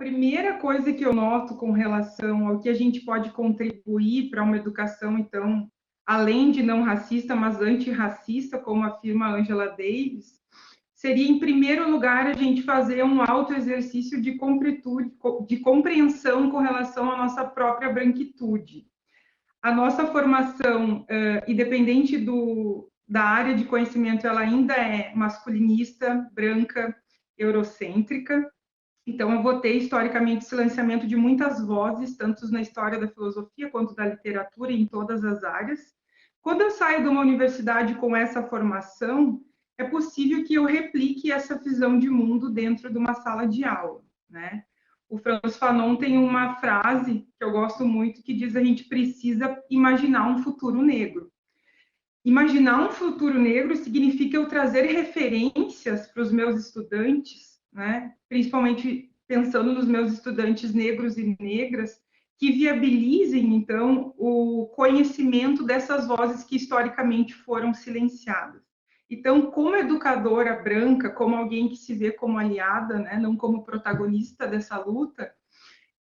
primeira coisa que eu noto com relação ao que a gente pode contribuir para uma educação, então, além de não racista, mas antirracista, como afirma a Angela Davis, seria, em primeiro lugar, a gente fazer um autoexercício de completude, de compreensão com relação à nossa própria branquitude. A nossa formação, independente da área de conhecimento, ela ainda é masculinista, branca, eurocêntrica. Então, eu vou ter, historicamente, silenciamento de muitas vozes, tanto na história da filosofia quanto da literatura, em todas as áreas. Quando eu saio de uma universidade com essa formação, é possível que eu replique essa visão de mundo dentro de uma sala de aula, né? O Frantz Fanon tem uma frase que eu gosto muito, que diz: a gente precisa imaginar um futuro negro. Imaginar um futuro negro significa eu trazer referências para os meus estudantes, né? Principalmente pensando nos meus estudantes negros e negras, que viabilizem, então, o conhecimento dessas vozes que historicamente foram silenciadas. Então, como educadora branca, como alguém que se vê como aliada, né, não como protagonista dessa luta,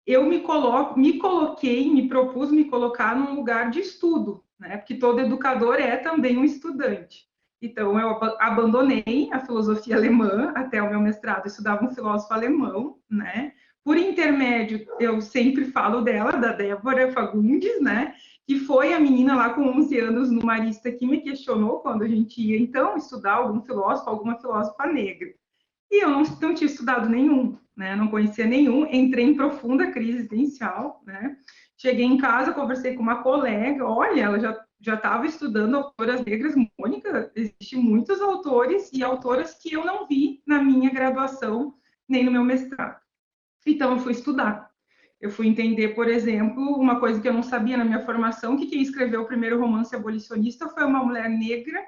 eu me coloquei, me propus me colocar num lugar de estudo, né? Porque todo educador é também um estudante. Então, eu abandonei a filosofia alemã até o meu mestrado, eu estudava um filósofo alemão, né? Por intermédio, eu sempre falo dela, da Débora Fagundes, né? Que foi a menina lá com 11 anos no Marista que me questionou quando a gente ia, então, estudar algum filósofo, alguma filósofa negra. E eu não tinha estudado nenhum, né? Não conhecia nenhum, entrei em profunda crise existencial, né? Cheguei em casa, conversei com uma colega, olha, ela já estava estudando autoras negras. Mônica, existem muitos autores e autoras que eu não vi na minha graduação, nem no meu mestrado. Então, eu fui estudar. Eu fui entender, por exemplo, uma coisa que eu não sabia na minha formação, que quem escreveu o primeiro romance abolicionista foi uma mulher negra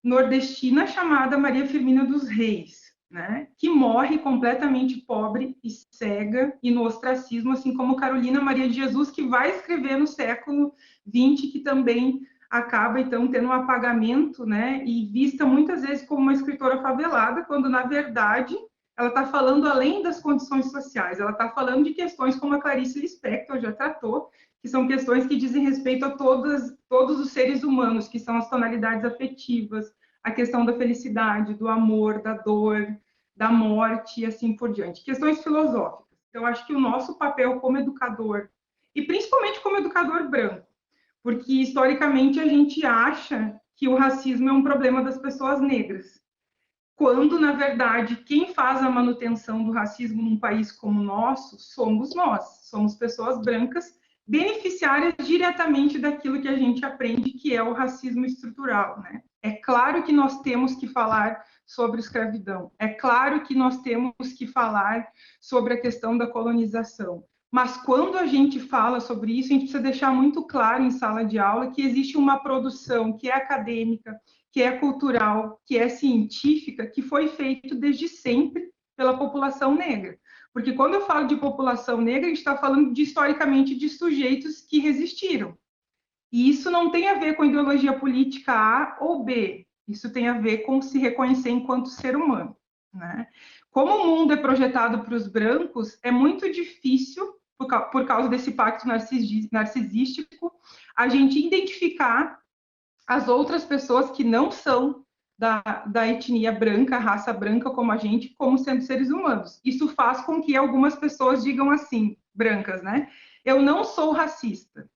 nordestina chamada Maria Firmina dos Reis, né, que morre completamente pobre e cega e no ostracismo, assim como Carolina Maria de Jesus, que vai escrever no século XX, que também acaba, então, tendo um apagamento, né, e vista muitas vezes como uma escritora favelada, quando, na verdade, ela está falando além das condições sociais, ela está falando de questões como a Clarice Lispector já tratou, que são questões que dizem respeito a todos os seres humanos, que são as tonalidades afetivas, a questão da felicidade, do amor, da dor, da morte e assim por diante. Questões filosóficas. Então, acho que o nosso papel como educador, e principalmente como educador branco, porque historicamente a gente acha que o racismo é um problema das pessoas negras, quando, na verdade, quem faz a manutenção do racismo num país como o nosso somos nós, somos pessoas brancas beneficiárias diretamente daquilo que a gente aprende, que é o racismo estrutural, né? É claro que nós temos que falar sobre escravidão, é claro que nós temos que falar sobre a questão da colonização, mas quando a gente fala sobre isso, a gente precisa deixar muito claro em sala de aula que existe uma produção que é acadêmica, que é cultural, que é científica, que foi feito desde sempre pela população negra. Porque quando eu falo de população negra, a gente está falando historicamente de sujeitos que resistiram. E isso não tem a ver com ideologia política A ou B, isso tem a ver com se reconhecer enquanto ser humano, né? Como o mundo é projetado para os brancos, é muito difícil, por causa desse pacto narcisístico, a gente identificar as outras pessoas que não são da etnia branca, raça branca como a gente, como sendo seres humanos. Isso faz com que algumas pessoas digam assim, brancas, né? Eu não sou racista.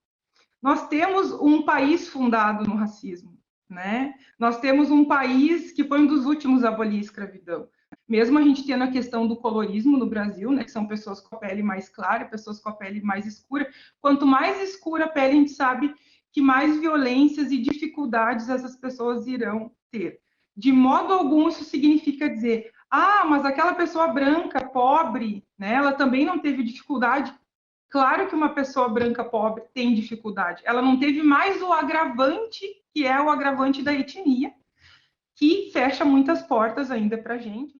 Nós temos um país fundado no racismo, né? Nós temos um país que foi um dos últimos a abolir a escravidão. Mesmo a gente tendo a questão do colorismo no Brasil, né, que são pessoas com a pele mais clara, pessoas com a pele mais escura. Quanto mais escura a pele, a gente sabe que mais violências e dificuldades essas pessoas irão ter. De modo algum, isso significa dizer, mas aquela pessoa branca, pobre, né, ela também não teve dificuldade. Claro que uma pessoa branca pobre tem dificuldade. Ela não teve mais o agravante, que é o agravante da etnia, que fecha muitas portas ainda para a gente.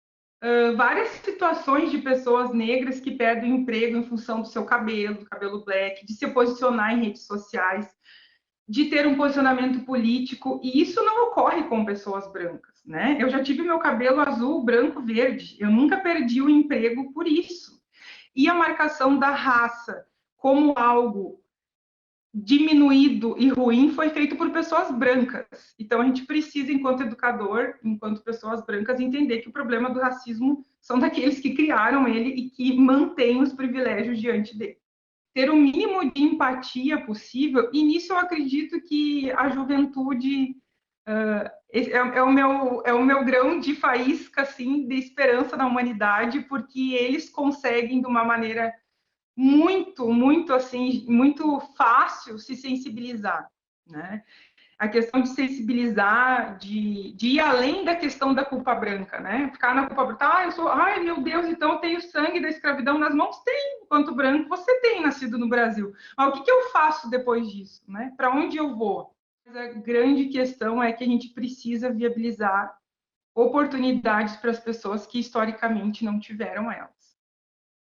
Várias situações de pessoas negras que perdem emprego em função do seu cabelo, do cabelo black, de se posicionar em redes sociais, de ter um posicionamento político, e isso não ocorre com pessoas brancas, né? Eu já tive meu cabelo azul, branco, verde, eu nunca perdi o emprego por isso. e a marcação da raça como algo diminuído e ruim foi feito por pessoas brancas. Então, a gente precisa, enquanto educador, enquanto pessoas brancas, entender que o problema do racismo são daqueles que criaram ele e que mantêm os privilégios diante dele. Ter o mínimo de empatia possível, e nisso eu acredito que a juventude é o meu grão de faísca, assim, de esperança na humanidade, porque eles conseguem, de uma maneira muito assim, muito fácil se sensibilizar, né? A questão de sensibilizar, de ir além da questão da culpa branca, né? Ficar na culpa branca, eu sou, ai meu Deus, então eu tenho sangue da escravidão nas mãos? Tem, enquanto branco você tem nascido no Brasil. Mas o que eu faço depois disso, né? Para onde eu vou? Mas a grande questão é que a gente precisa viabilizar oportunidades para as pessoas que historicamente não tiveram elas.